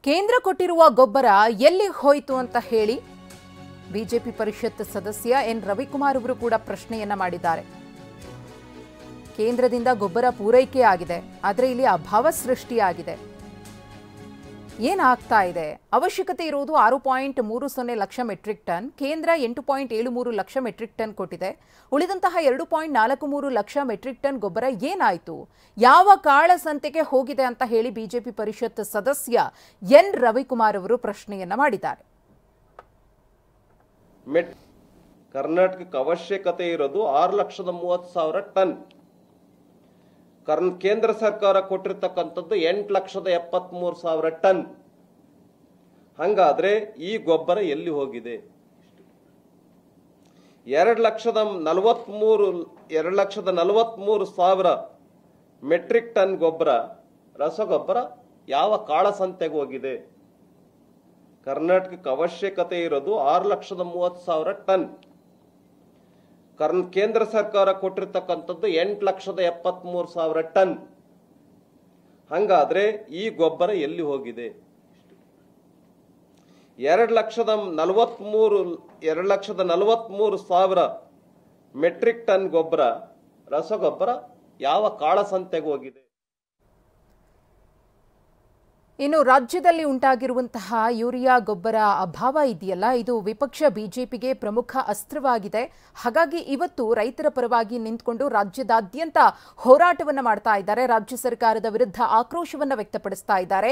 ಕೇಂದ್ರ ಕೊಟ್ಟಿರುವ ಗೊಬ್ಬರ ಎಲ್ಲಿ ಹೋಯಿತು ಅಂತ ಹೇಳಿ ಬಿಜೆಪಿ ಪರಿಷತ್ ಸದಸ್ಯ ಎನ್ ರವಿಕುಮಾರ್ ಅವರು ಕೂಡ ಪ್ರಶ್ನೆಯನ್ನ ಮಾಡಿದ್ದಾರೆ. ಕೇಂದ್ರದಿಂದ ಗೊಬ್ಬರ ಪೂರೈಕೆ ಆಗಿದೆ, ಆದರೆ ಇಲ್ಲಿ ಅಭಾವ ಸೃಷ್ಟಿಯಾಗಿದೆ. ಏನಾಗ್ತಾ ಇದೆ? ಅವಶ್ಯಕತೆ ಇರುವುದು 6.30 ಲಕ್ಷ ಮೆಟ್ರಿಕ್ ಟನ್, ಕೇಂದ್ರ 8.73 ಲಕ್ಷ ಮೆಟ್ರಿಕ್ ಟನ್ ಕೊಟ್ಟಿದೆ. ಉಳಿದಂತಹ 2.43 ಲಕ್ಷ ಮೆಟ್ರಿಕ್ ಟನ್ ಗೊಬ್ಬರ ಏನಾಯಿತು, ಯಾವ ಕಾಳಸಂತೆಗೆ ಹೋಗಿದೆ ಅಂತ ಹೇಳಿ ಬಿಜೆಪಿ ಪರಿಷತ್ ಸದಸ್ಯ ಎನ್ ರವಿಕುಮಾರ್ ಅವರು ಪ್ರಶ್ನೆಯನ್ನ ಮಾಡಿದ್ದಾರೆ. ಕರ್ನಾಟಕಕ್ಕೆ ಅವಶ್ಯಕತೆ ಇರೋದು 6,30,000 ಟನ್. ಕೇಂದ್ರ ಸರ್ಕಾರ ಕೊಟ್ಟಿರ್ತಕ್ಕಂಥದ್ದು 8,73,000 ಟನ್. ಹಂಗಾದ್ರೆ ಈ ಗೊಬ್ಬರ ಎಲ್ಲಿ ಹೋಗಿದೆ? 2,43,000 ಮೆಟ್ರಿಕ್ ಟನ್ ಗೊಬ್ಬರ, ರಸಗೊಬ್ಬರ ಯಾವ ಕಾಳಸಂತೆಗೆ ಹೋಗಿದೆ? ಕರ್ನಾಟಕಕ್ಕೆ ಅವಶ್ಯಕತೆ ಇರೋದು 6,30,000 ಟನ್. ಕೇಂದ್ರ ಸರ್ಕಾರ ಕೊಟ್ಟಿರ್ತಕ್ಕಂಥದ್ದು 8,73,000 ಟನ್. ಹಂಗಾದ್ರೆ ಈ ಗೊಬ್ಬರ ಎಲ್ಲಿ ಹೋಗಿದೆ? 2,43,000 ಮೆಟ್ರಿಕ್ ಟನ್ ಗೊಬ್ಬರ, ರಸಗೊಬ್ಬರ ಯಾವ ಕಾಳಸಂತೆಗೆ ಹೋಗಿದೆ? ಇನ್ನು ರಾಜ್ಯದಲ್ಲಿ ಉಂಟಾಗಿರುವಂತಹ ಯೂರಿಯಾ ಗೊಬ್ಬರ ಅಭಾವ ಇದೆಯಲ್ಲ, ಇದು ವಿಪಕ್ಷ ಬಿಜೆಪಿಗೆ ಪ್ರಮುಖ ಅಸ್ತ್ರವಾಗಿದೆ. ಹಾಗಾಗಿ ಇವತ್ತು ರೈತರ ಪರವಾಗಿ ನಿಂತುಕೊಂಡು ರಾಜ್ಯದಾದ್ಯಂತ ಹೋರಾಟವನ್ನು ಮಾಡ್ತಾ ಇದ್ದಾರೆ. ರಾಜ್ಯ ಸರ್ಕಾರದ ವಿರುದ್ಧ ಆಕ್ರೋಶವನ್ನು ವ್ಯಕ್ತಪಡಿಸ್ತಾ ಇದ್ದಾರೆ.